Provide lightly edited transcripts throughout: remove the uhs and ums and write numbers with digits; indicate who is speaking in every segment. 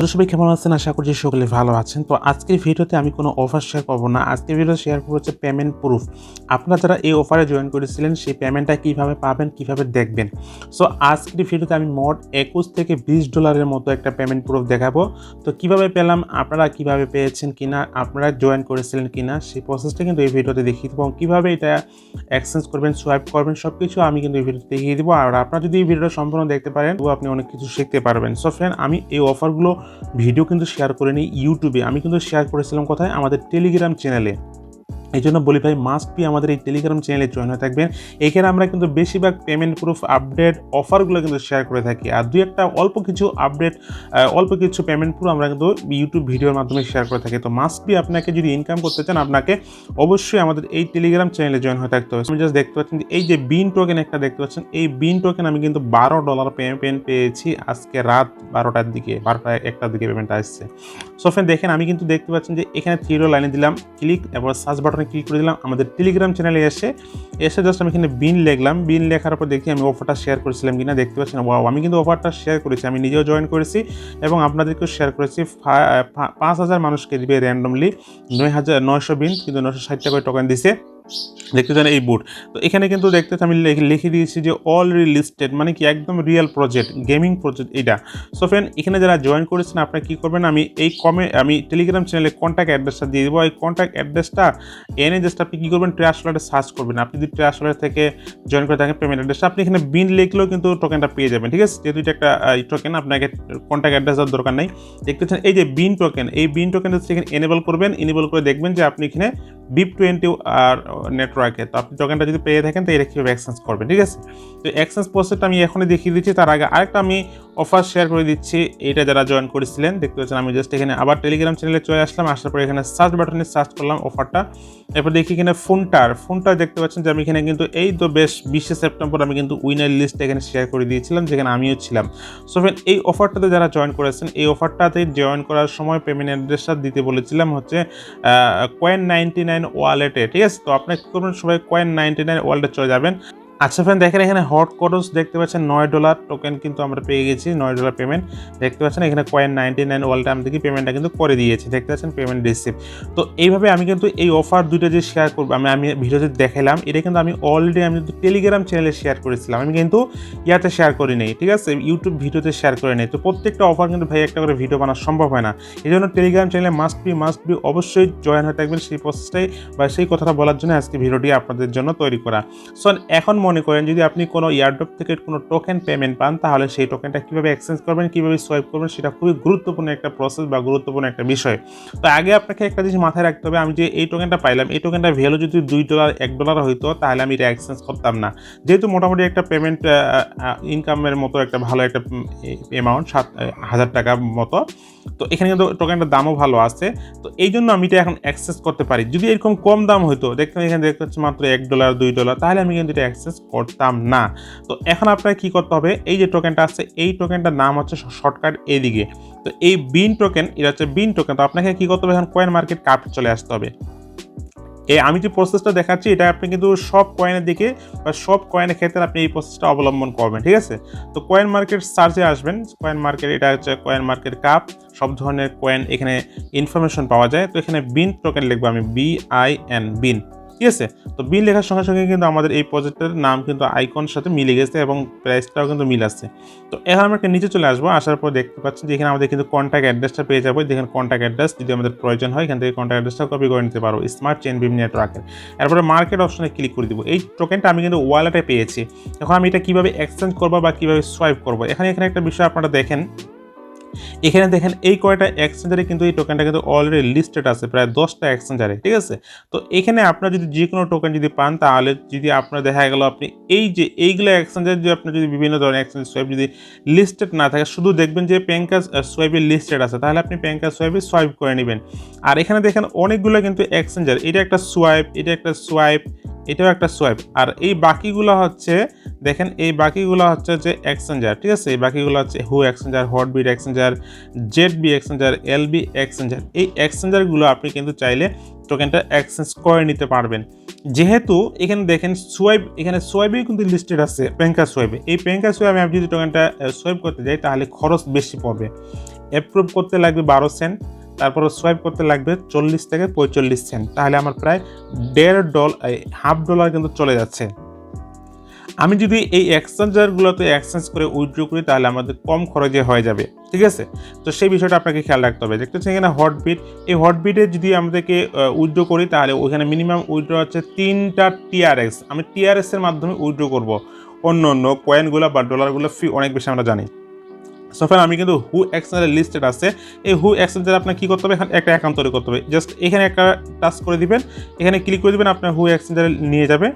Speaker 1: তো সবাই কেমন আছেন? আশা করছি সকলে ভালো আছেন। তো আজকের ভিডিওতে আমি কোনো অফার শেয়ার করব না। আজকের ভিডিও শেয়ার করব হচ্ছে পেমেন্ট প্রুফ। আপনারা যারা এই অফারে জয়েন করেছিলেন সেই পেমেন্টটা কিভাবে পাবেন, কিভাবে দেখবেন। সো আজকের ভিডিওতে আমি মোট $21 থেকে $20 মতো একটা পেমেন্ট প্রুফ দেখাবো। তো কিভাবে পেলাম, আপনারা কিভাবে পেয়েছেন কিনা, আপনারা জয়েন করেছিলেন কিনা সেই প্রসেসটা কিন্তু এই ভিডিওতে দেখিয়ে দেবো। এবং কিভাবে এটা এক্সচেঞ্জ করবেন, সোয়াইপ করবেন সবকিছু আমি কিন্তু এই ভিডিওতে দেখিয়ে দেবো। আর আপনারা যদি এই ভিডিওটা সম্পূর্ণ দেখতে পারেন তো আপনি অনেক কিছু শিখতে পারবেন। সো ফ্রেন্ড, আমি এই অফারগুলো ভিডিও কিন্তু শেয়ার করিনি ইউটিউবে, আমি কিন্তু শেয়ার করেছিলাম কোথায়, আমাদের টেলিগ্রাম চ্যানেলে। এই জন্য বলি ভাই, মাস্ট বি আমাদের এই টেলিগ্রাম চ্যানেলে জয়েন হয়ে থাকবেন। এখানে আমরা কিন্তু বেশিরভাগ পেমেন্ট প্রুফ আপডেট অফারগুলো কিন্তু শেয়ার করে থাকি। আর দুই একটা অল্প কিছু আপডেট, অল্প কিছু পেমেন্ট প্রুফ আমরা কিন্তু ইউটিউব ভিডিওর মাধ্যমে শেয়ার করে থাকি। তো মাস্ট বি আপনাকে যদি ইনকাম করতে চান আপনাকে অবশ্যই আমাদের এই টেলিগ্রাম চ্যানেলে জয়েন হয়ে থাকতে হবে। আমি জাস্ট দেখতে পাচ্ছেন এই যে বিন টোকেন একটা দেখতে পাচ্ছেন, এই বিন টোকেন আমি কিন্তু $12 পেমেন্ট পেয়েছি আজকে রাত 12টার দিকে, 1টার দিকে পেমেন্ট আসছে। সো ফ্রেন্ড দেখেন, আমি কিন্তু দেখতে পাচ্ছেন যে এখানে 3 লাইনে দিলাম ক্লিক, এবার সার্চ বাটনে ক্লিক করে দিলাম, আমাদের টেলিগ্রাম চ্যানেলে এসে জাস্ট আমি এখানে বিন লিখলাম। বিন লেখার পর দেখি আমি অফারটা শেয়ার করেছিলাম কিনা, দেখতে পাচ্ছেন ওয়াও, আমি কিন্তু অফারটা শেয়ার করেছি, আমি নিজেও জয়েন করেছি এবং আপনাদেরকেও শেয়ার করেছি। 5,000 মানুষকে দিবে র্যান্ডমলি 9,900 বিন, কিন্তু 960 টাকা টোকেন দিছে। দেখতে চান এই বুট। তো এখানে কিন্তু দেখতে আমি লিখে দিয়েছি যে অলরেডি লিস্টেড, মানে কি একদম রিয়েল প্রজেক্ট, গেমিং প্রজেক্ট এটা। সো ফ্রেন্ড, এখানে যারা জয়েন করেছেন আপনারা কী করবেন, আমি টেলিগ্রাম চ্যানেলে কন্ট্যাক্ট অ্যাড্রেসটা দিয়ে দেবো। এই কন্ট্যাক্ট অ্যাড্রেসটা এনে জাস্ট আপনি কী করবেন, ট্র্যাশ ওয়ালেটে সার্চ করবেন। আপনি যদি ট্র্যাশ ওয়ালেট থেকে জয়েন করে থাকেন পেমেন্ট অ্যাড্রেসটা, আপনি এখানে বিন লিখলেও কিন্তু টোকেনটা পেয়ে যাবেন। ঠিক আছে, যেহেতু এটা একটা টোকেন, আপনাকে কন্ট্যাক্ট অ্যাড্রেস দেওয়ার দরকার নেই। দেখতে পাচ্ছেন এই যে বিন টোকেন, এই বিন টোকেন এখানে এনেবল করবেন। এনেবল করে দেখবেন যে আপনি এখানে BIP20 আর নেটওয়ার্কে, তো আপনি টোকেনটা যদি পেয়ে থাকেন তো এটা কীভাবে এক্সচেঞ্জ করবেন। ঠিক আছে, তো এক্সচেঞ্জ প্রসেসটা আমি এখনই দেখিয়ে দিচ্ছি। তার আগে আরেকটা আমি অফার শেয়ার করে দিচ্ছি। এইটা যারা জয়েন করেছিলেন দেখতে পাচ্ছেন, আমি জাস্ট এখানে আবার টেলিগ্রাম চ্যানেলে চলে আসলাম। আসার পরে এখানে সার্চ বাটনে সার্চ করলাম অফারটা। এরপর দেখি এখানে ফোনটার দেখতে পাচ্ছেন যে আমি এখানে কিন্তু এই তো বেশ 20 সেপ্টেম্বর আমি কিন্তু উইনার লিস্ট এখানে শেয়ার করে দিয়েছিলাম, যেখানে আমিও ছিলাম। সো ফ্রেন্ড, এই অফারটাতে যারা জয়েন করেছেন, এই অফারটাতে জয়েন করার সময় পেমেন্ট অ্যাড্রেসটা দিতে বলেছিলাম হচ্ছে Coin99 ওয়ালেটে। ঠিক আছে, তো আপনার কী করবেন, সবাই Coin99 ওয়ালেটে চলে যাবেন। আচ্ছা ফ্রেন্ড দেখেন, এখানে হট কোডস দেখতে পাচ্ছেন $9 টোকেন কিন্তু আমরা পেয়ে গেছি, $9 পেমেন্ট দেখতে পাচ্ছেন। এখানে Coin99 ওয়ালেটে আমি দেখি পেমেন্টটা কিন্তু করে দিয়েছি, দেখতে পাচ্ছেন পেমেন্ট রিসিভ। তো এইভাবে আমি কিন্তু এই অফার দুইটা যে শেয়ার করবো, আমি ভিডিওতে দেখালাম, এটা কিন্তু আমি অলরেডি কিন্তু টেলিগ্রাম চ্যানেলে শেয়ার করেছিলাম, আমি কিন্তু ইয়াতে শেয়ার করি নেই। ঠিক আছে, ইউটিউব ভিডিওতে শেয়ার করে নেই। তো প্রত্যেকটা অফার কিন্তু ভাই একটা করে ভিডিও বানানো সম্ভব হয় না, এই জন্য টেলিগ্রাম চ্যানেলে মাস্ট বি অবশ্যই জয়েন হয়ে থাকবেন। সেই প্রসেসটাই বা সেই কথাটা বলার জন্য আজকে ভিডিওটি আপনাদের জন্য তৈরি করা। সো এখন মনে করেন যদি আপনি কোনো এয়ারড্রপ থেকে কোনো টোকেন পেমেন্ট পান, তাহলে সেই টোকেনটা কীভাবে এক্সচেঞ্জ করবেন, কীভাবে সোয়াইপ করবেন, সেটা খুবই গুরুত্বপূর্ণ একটা প্রসেস বা গুরুত্বপূর্ণ একটা বিষয়। তো আগে আপনাকে একটা জিনিস মাথায় রাখতে হবে, আমি যে এই টোকেনটা পাইলাম, এই টোকেনটা ভ্যালু যদি $2 $1 হইতো তাহলে আমি এটা এক্সচেঞ্জ করতাম না। যেহেতু মোটামুটি একটা পেমেন্ট ইনকামের মতো একটা ভালো একটা অ্যামাউন্ট, 7,000 টাকা মতো, তো এখানে কিন্তু টোকেনটার দামও ভালো আছে। তো এই জন্য আমি এটা এখন অ্যাক্সেস করতে পারি। যদি এরকম কম দাম হইতো, দেখতেন এখানে দেখতে হচ্ছে মাত্র $1 $2, তাহলে আমি কিন্তু এটা অ্যাক্সেস করতাম না। তো এখন আপনাকে কী করতে হবে, এই যে টোকেনটা আছে, এই টোকেনটার নাম হচ্ছে শর্টকাট এদিকে। তো এই বিন টোকেন, এটা হচ্ছে বিন টোকেন। তো আপনাকে কী করতে হবে, এখন কয়েন মার্কেট কাপ চলে আসতে হবে। আমি যে প্রসেসটা দেখাচ্ছি এটা আপনি কিন্তু সব কয়েনের দিকে বা সব কয়েনের ক্ষেত্রে আপনি এই প্রসেসটা অবলম্বন করবেন। ঠিক আছে, তো কয়েন মার্কেট সার্চে আসবেন, কয়েন মার্কেট, এটা হচ্ছে কয়েন মার্কেট কাপ, সব ধরনের কয়েন এখানে ইনফরমেশন পাওয়া যায়। তো এখানে বিন টোকেন লিখবো আমি, BIN বিন। ঠিক আছে, তো বিন লেখার সঙ্গে সঙ্গে কিন্তু আমাদের এই প্রজেক্টের নাম কিন্তু আইকনের সাথে মিলে গেছে এবং প্রাইসটাও কিন্তু মিল আছে। তো এখন আমরা নিচে চলে আসবো, আসার পর দেখতে পাচ্ছেন যে এখানে আমাদের কিন্তু কন্ট্যাক্ট অ্যাড্রেসটা পেয়ে যাবো। দেখেন কন্ট্যাক্ট অ্যাড্রেস যদি আমাদের প্রয়োজন হয় এখান থেকে কন্ট্যাক্ট অ্যাড্রেসটা কপি করে নিতে পারবো স্মার্ট চেইন বিম নেটওয়ার্কের। এরপরে মার্কেট অপশনে ক্লিক করে দিব। এই টোকেনটা আমি কিন্তু ওয়ালেটে পেয়েছি। এখন আমি এটা কীভাবে এক্সচেঞ্জ করবো বা কীভাবে সোয়াইপ করবো, এখানে একটা বিষয় আপনারা দেখেন, এখানে দেখেন এই কয়টা এক্সচেঞ্জারে কিন্তু এই টোকেনটা কিন্তু অলরেডি লিস্টেড আছে, প্রায় 10টা এক্সচেঞ্জারে। ঠিক আছে, তো এখানে আপনারা যদি যে কোনো টোকেন যদি পান, তাহলে যদি আপনার দেখা গেল আপনি এই যে এইগুলো এক্সচেঞ্জার যদি আপনার যদি বিভিন্ন ধরনের এক্সচেঞ্জ সোয়াইপ যদি লিস্টেড না থাকে, শুধু দেখবেন যে প্যাঙ্কাস সোয়াইপে লিস্টেড আছে, তাহলে আপনি প্যাঙ্কাস সোয়াইপে সোয়াইপ করে নেবেন। আর এখানে দেখেন অনেকগুলো কিন্তু এক্সচেঞ্জার, এটা একটা সোয়াইপ, এটা একটা সোয়াইপ, এটাও একটা সোয়াইপ। আর এই বাকিগুলো হচ্ছে, দেখেন এই বাকিগুলো হচ্ছে যে এক্সচেঞ্জার। ঠিক আছে, এই বাকিগুলো হচ্ছে হু exchanger, Hotbit exchanger, ZB exchanger, LB exchanger. এই এক্সচেঞ্জারগুলো আপনি কিন্তু চাইলে টোকেনটা এক্সচেঞ্জ করে নিতে পারবেন। যেহেতু এখানে দেখেন সোয়াইপ, এখানে সোয়াইপেই কিন্তু লিস্টেড আছে প্যাঙ্কা সোয়াইপে। এই প্যাঙ্কা সোয়াইপে আমি যদি টোকেনটা সোয়াইপ করতে যাই তাহলে খরচ বেশি পড়বে। অ্যাপ্রুভ করতে লাগবে 12 সেন্ট, তারপরে সোয়াইপ করতে লাগবে 40 থেকে 45 সেন্ট। তাহলে আমার প্রায় $1.5 কিন্তু চলে যাচ্ছে। আমি যদি এই এক্সচেঞ্জারগুলোতে এক্সচেঞ্জ করে উইথড্র করি তাহলে আমাদের কম খরচে হয়ে যাবে, ঠিক আছে? তো সেই বিষয়টা আপনাকে খেয়াল রাখতে হবে। দেখতে পাচ্ছেন এখানে হটবিট, এই হটবিটে যদি আমাদেরকে উইথড্র করি তাহলে ওইখানে মিনিমাম উইথড্র হচ্ছে 3টা টিআরএক্স। আমি টিআরএক্স এর মাধ্যমে উইথড্র করব। অন্য কয়েনগুলো বা ডলারগুলো ফি অনেক বেশি আমরা জানি। সো ফ্রেন্ড, আমি কিন্তু হু এক্সচেঞ্জারে লিস্টেড আছে। এই হু এক্সচেঞ্জারে আপনার কী করতে হবে, এখানে একটা অ্যাকাউন্ট তৈরি করতে হবে। জাস্ট এখানে একটা টাচ করে দিবেন, এখানে ক্লিক করে দিবেন, আপনার হু এক্সচেঞ্জারে নিয়ে যাবে।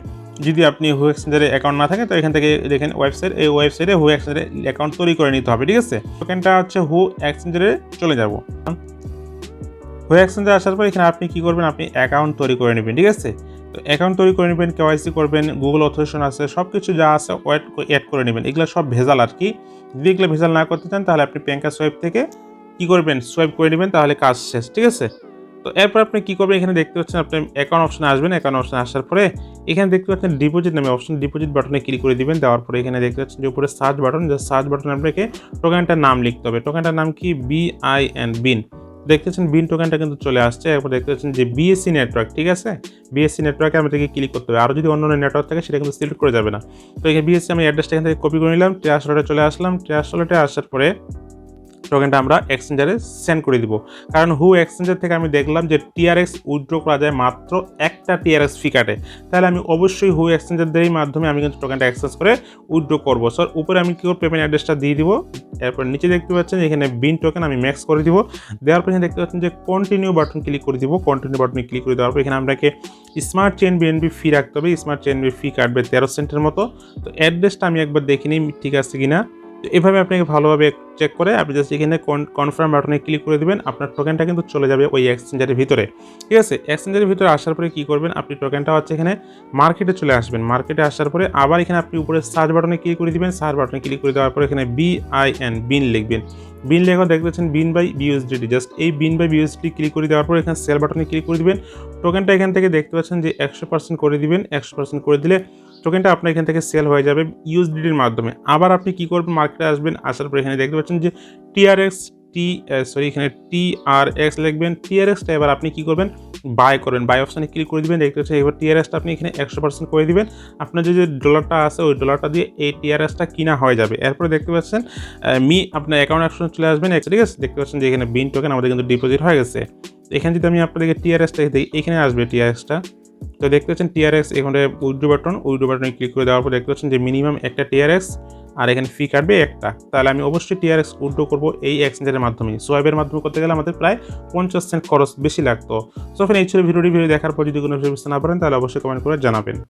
Speaker 1: যদি আপনি হু এক্সচেঞ্জারে অ্যাকাউন্ট না থাকে তো এখান থেকে দেখেন ওয়েবসাইট, এই ওয়েবসাইটে হু এক্সচেঞ্জারে অ্যাকাউন্ট তৈরি করে নিতে হবে, ঠিক আছে? টোকেনটা হচ্ছে হু এক্সচেঞ্জারে চলে যাব। হু এক্সচেঞ্জারে আসার পর এখানে আপনি কী করবেন, আপনি অ্যাকাউন্ট তৈরি করে নেবেন, ঠিক আছে? তো অ্যাকাউন্ট তৈরি করে নেবেন, কেওয়াইসি করবেন, গুগল অথরাইজেশন আছে, সব কিছু যা আছে অ্যাড করে নেবেন। এগুলো সব ভেজাল আর কি। যদি এগুলো ভেজাল না করতে চান তাহলে আপনি ব্যাংকার সোয়াইপ থেকে কী করবেন, সোয়াইপ করে নেবেন, তাহলে কাজ শেষ, ঠিক আছে? তো এরপর আপনি কী করবেন, এখানে দেখতে পাচ্ছেন আপনি অ্যাকাউন্ট অপশনে আসবেন। অ্যাকাউন্ট অপশনে আসার পরে এখানে দেখতে পাচ্ছেন ডিপোজিট নামে অপশন, ডিপোজিট বাটনে ক্লিক করে দিবেন। দেওয়ার পরে এখানে দেখতে পাচ্ছেন যে উপরে সার্চ বাটন, যে সার্চ বাটনে আপনাকে টোকেনটার নাম লিখতে হবে। টোকেনটার নাম কি, BIN, বিন। দেখতেছেন বিন টোকেনটা কিন্তু চলে আসছে। এরপর দেখতে পাচ্ছেন যে বিএসসি নেটওয়ার্ক, ঠিক আছে? বিএসসি নেটওয়ার্কে আমাদেরকে ক্লিক করতে হবে। আরও যদি অন্য নেটওয়ার্ক থাকে সেটা কিন্তু সিলেক্ট করে যাবে না। তো এখানে বিএসসি আমি অ্যাড্রেসটা এখান থেকে কপি করে নিলাম, ট্রাস্টওয়ালেটে চলে আসলাম। ট্রাস্টওয়ালেটে আসার পরে টোকেনটা আমরা এক্সচেঞ্জারে সেন্ড করে দিব। কারণ হু এক্সচেঞ্জার থেকে আমি দেখলাম যে টিআরএক্স উইথড্র করা যায় মাত্র একটা টিআরএক্স ফি কাটে। তাহলে আমি অবশ্যই হু এক্সচেঞ্জারদের মাধ্যমে আমি কিন্তু টোকেনটা এক্সচেঞ্জ করে উইথড্র করবো। সো উপরে আমি কী করব, পেমেন্ট অ্যাড্রেসটা দিয়ে দিব। এরপর নিচে দেখতে পাচ্ছেন এখানে বিন টোকেন আমি ম্যাক্স করে দিব। দেওয়ার পর এখানে দেখতে পাচ্ছেন যে কন্টিনিউ বাটন ক্লিক করে দিব। কন্টিনিউ বাটনে ক্লিক করে দেওয়ার পর এখানে আপনাকে স্মার্ট চেইন বিএনবি ফি রাখতে হবে। স্মার্ট চেইন বিএনবি ফি কাটবে 13 সেন্টের মতো। তো অ্যাড্রেসটা আমি একবার দেখে নিই ঠিক আছে কিনা। তো এভাবে আপনাকে ভালোভাবে চেক করে আপনি জাস্ট এখানে কনফার্ম বাটনে ক্লিক করে দিবেন। আপনার টোকেনটা কিন্তু চলে যাবে ওই এক্সচেঞ্জারের ভিতরে, ঠিক আছে? এক্সচেঞ্জারের ভিতরে আসার পরে কী করবেন, আপনি টোকেনটা হচ্ছে এখানে মার্কেটে চলে আসবেন। মার্কেটে আসার পরে আবার এখানে আপনি উপরে সার্চ বাটনে ক্লিক করে দিবেন। সার্চ বাটনে ক্লিক করে দেওয়ার পরে এখানে BIN, বিন লিখবেন। বিন লেখা দেখতে পাচ্ছেন বিন বাই বিউএসডিটি। জাস্ট এই বিন বাই বিউএসডিটি ক্লিক করে দেওয়ার পরে এখানে সেল বাটনে ক্লিক করে দিবেন। টোকেনটা এখান থেকে দেখতে পাচ্ছেন যে 100% করে দিবেন। 100% করে দিলে টোকেনটা আপনার এখান থেকে সেল হয়ে যাবে ইউএসডিটির মাধ্যমে। আবার আপনি কী করবেন, মার্কেটে আসবেন। আসার পরে এখানে দেখতে পাচ্ছেন যে এখানে TRX লিখবেন। TRXটা এবার আপনি কী করবেন, বাই করবেন। বাই অপশানে ক্লিক করে দিবেন। দেখতে পাচ্ছেন এবার TRXটা আপনি এখানে 100% করে দিবেন। আপনার যে ডলারটা আছে ওই ডলারটা দিয়ে এই TRXটা কিনা হয়ে যাবে। এরপরে দেখতে পাচ্ছেন আপনার অ্যাকাউন্ট অপশনে চলে আসবেন, ঠিক আছে? দেখতে পাচ্ছেন যে এখানে বিন টোকেন আমাদের কিন্তু ডিপোজিট হয়ে গেছে। এখানে যদি আমি আপনাদেরকে TRXটা দিই, এখানে আসবে TRXটা। তো দেখতে পাচ্ছেন TRX এখানে উইথড্র বাটনে ক্লিক করে দেওয়ার পর দেখতে পাচ্ছেন যে মিনিমাম একটা TRX আর এখানে ফি কাটবে একটা। তাহলে আমি অবশ্যই TRX উইথড্র করবো এই এক্সচেঞ্জের মাধ্যমে। সোয়াইপের মাধ্যমে করতে গেলে আমাদের প্রায় 50 সেন্ট খরচ বেশি লাগতো। সো ফ্রেন্ড, এই ছিল ভিডিও দেখার পর যদি কোনো বিষয় বুঝতে না পারেন তাহলে অবশ্যই কমেন্ট করে জানাবেন।